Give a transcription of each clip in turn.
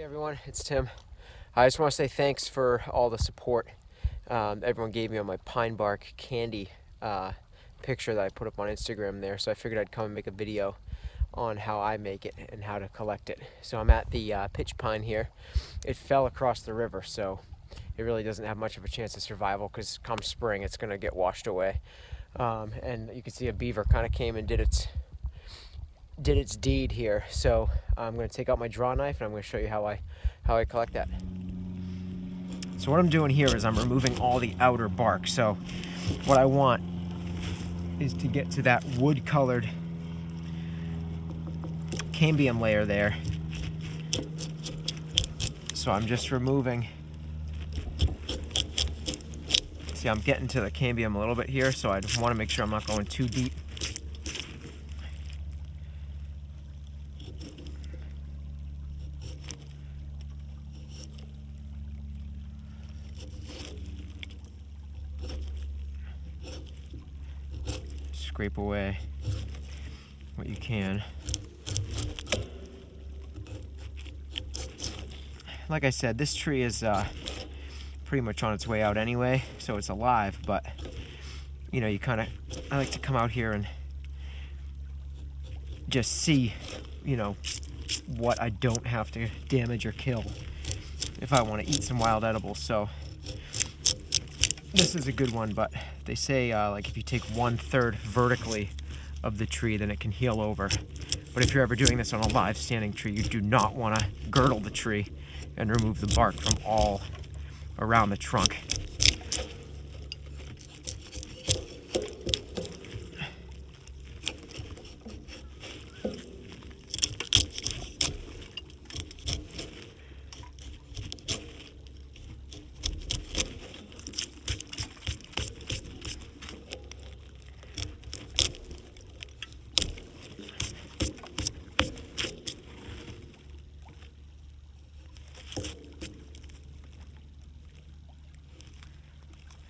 Everyone, it's Tim. I just want to say thanks for all the support everyone gave me on my pine bark candy picture that I put up on Instagram there. So I figured I'd come and make a video on how I make it and how to collect it. So I'm at the pitch pine here. It fell across the river, so it really doesn't have much of a chance of survival because come spring it's going to get washed away. And you can see a beaver kind of came and did its deed here. So I'm going to take out my draw knife and I'm going to show you how I collect that. So what I'm doing here is I'm removing all the outer bark. So what I want is to get to that wood colored cambium layer there. So I'm just removing, see, I'm getting to the cambium a little bit here, so I just want to make sure I'm not going too deep. Scrape away what you can. Like I said, this tree is pretty much on its way out anyway, so it's alive, but you know, I like to come out here and just see, you know, what I don't have to damage or kill if I want to eat some wild edibles. So this is a good one, but they say like if you take 1/3 vertically of the tree, then it can heal over. But if you're ever doing this on a live standing tree, you do not want to girdle the tree and remove the bark from all around the trunk.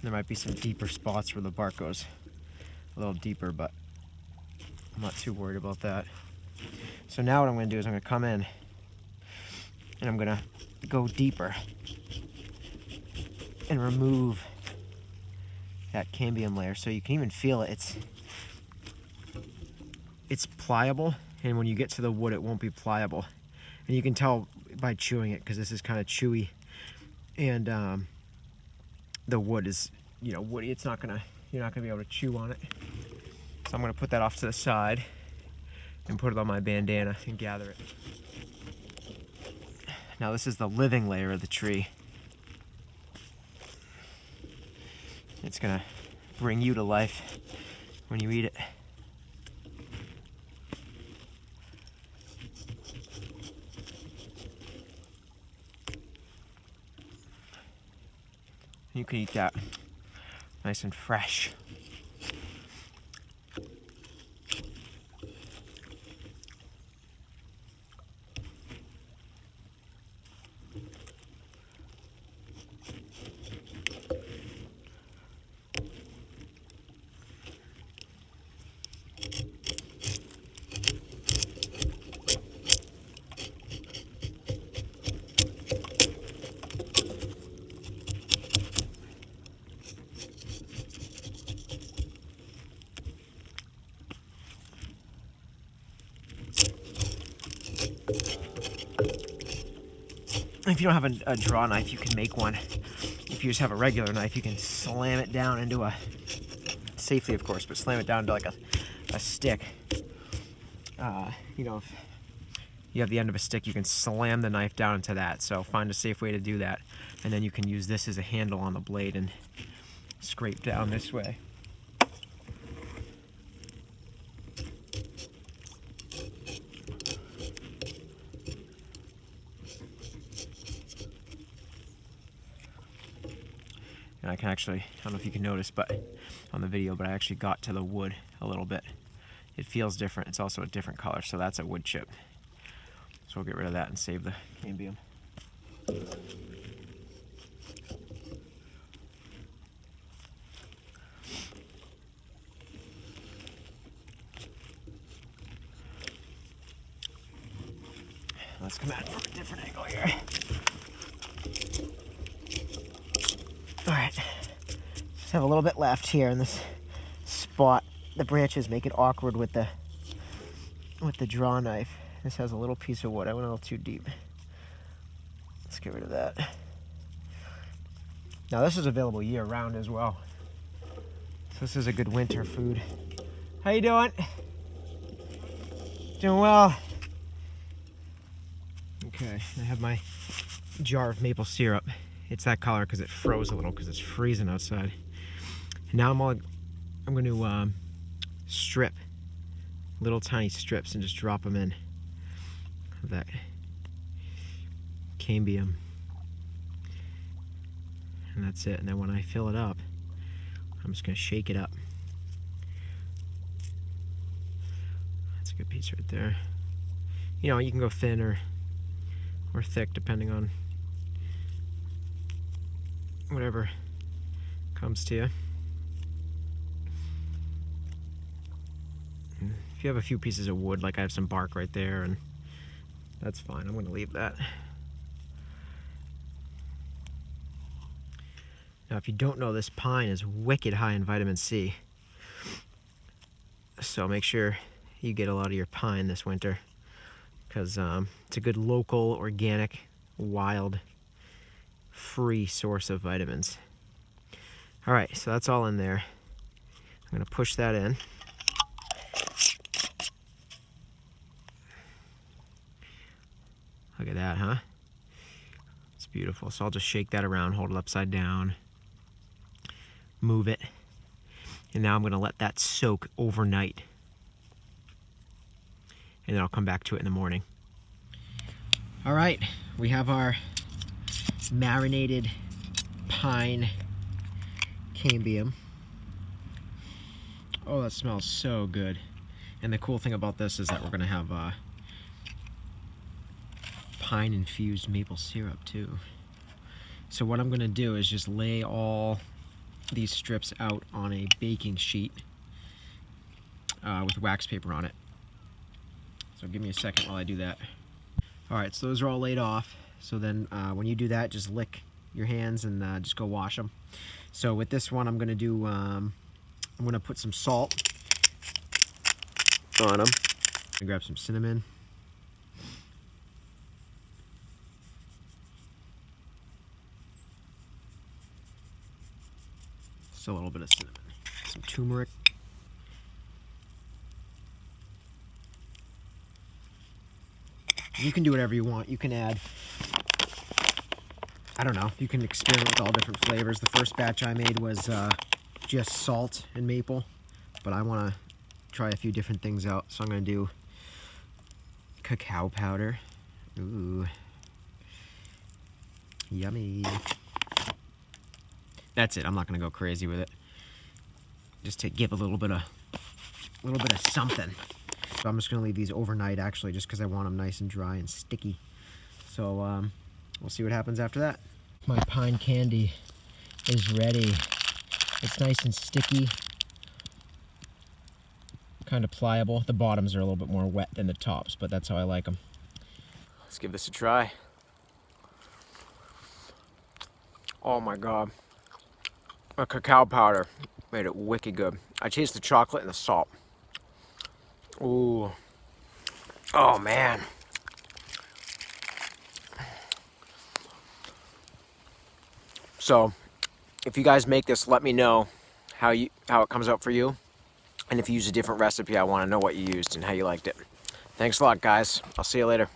There might be some deeper spots where the bark goes a little deeper, but I'm not too worried about that. So now what I'm going to do is I'm going to come in and I'm going to go deeper and remove that cambium layer. So you can even feel it. It's pliable, and when you get to the wood it won't be pliable. And you can tell by chewing it because this is kind of chewy, and the wood is, you know, woody. You're not gonna be able to chew on it. So I'm gonna put that off to the side and put it on my bandana and gather it. Now this is the living layer of the tree. It's gonna bring you to life when you eat it. You can eat that nice and fresh. If you don't have a draw knife, you can make one. If you just have a regular knife, you can slam it down into safely of course, but slam it down into like a stick. You know, if you have the end of a stick, you can slam the knife down into that. So find a safe way to do that. And then you can use this as a handle on the blade and scrape down this way. And I can actually, I don't know if you can notice, but on the video, but I actually got to the wood a little bit. It feels different. It's also a different color, so that's a wood chip. So we'll get rid of that and save the cambium. Let's come at it from a different angle here. All right, just have a little bit left here in this spot. The branches make it awkward with the draw knife. This has a little piece of wood. I went a little too deep. Let's get rid of that. Now this is available year round as well. So this is a good winter food. How you doing? Doing well. Okay, I have my jar of maple syrup. It's that color because it froze a little because it's freezing outside. And now I'm going to strip little tiny strips and just drop them in of that cambium. And that's it. And then when I fill it up, I'm just going to shake it up. That's a good piece right there. You know, you can go thin or thick depending on whatever comes to you. If you have a few pieces of wood, like I have some bark right there, and that's fine. I'm going to leave that. Now, if you don't know, this pine is wicked high in vitamin C. So make sure you get a lot of your pine this winter, because it's a good local, organic, wild, free source of vitamins. All right, so that's all in there. I'm going to push that in. Look at that, huh? It's beautiful. So I'll just shake that around, hold it upside down, move it, and now I'm going to let that soak overnight. And then I'll come back to it in the morning. All right, we have our marinated pine cambium. Oh, that smells so good. And the cool thing about this is that we're gonna have pine infused maple syrup too. So what I'm gonna do is just lay all these strips out on a baking sheet with wax paper on it. So give me a second while I do that. All right, so those are all laid off. So then when you do that, just lick your hands and just go wash them. So with this one, I'm gonna do, I'm gonna put some salt on them. I'm gonna grab some cinnamon. Just a little bit of cinnamon. Some turmeric. You can do whatever you want. You can add, I don't know, you can experiment with all different flavors. The first batch I made was just salt and maple, but I want to try a few different things out. So I'm going to do cacao powder. Ooh, yummy. That's it. I'm not going to go crazy with it. Just to give a little bit of something. So I'm just going to leave these overnight, actually, just because I want them nice and dry and sticky. So we'll see what happens after that. My pine candy is ready. It's nice and sticky, kind of pliable. The bottoms are a little bit more wet than the tops, but that's how I like them. Let's give this a try. Oh my God. A cacao powder made it wicked good. I taste the chocolate and the salt. Ooh. Oh man. So, if you guys make this, let me know how it comes out for you. And if you use a different recipe, I want to know what you used and how you liked it. Thanks a lot, guys. I'll see you later.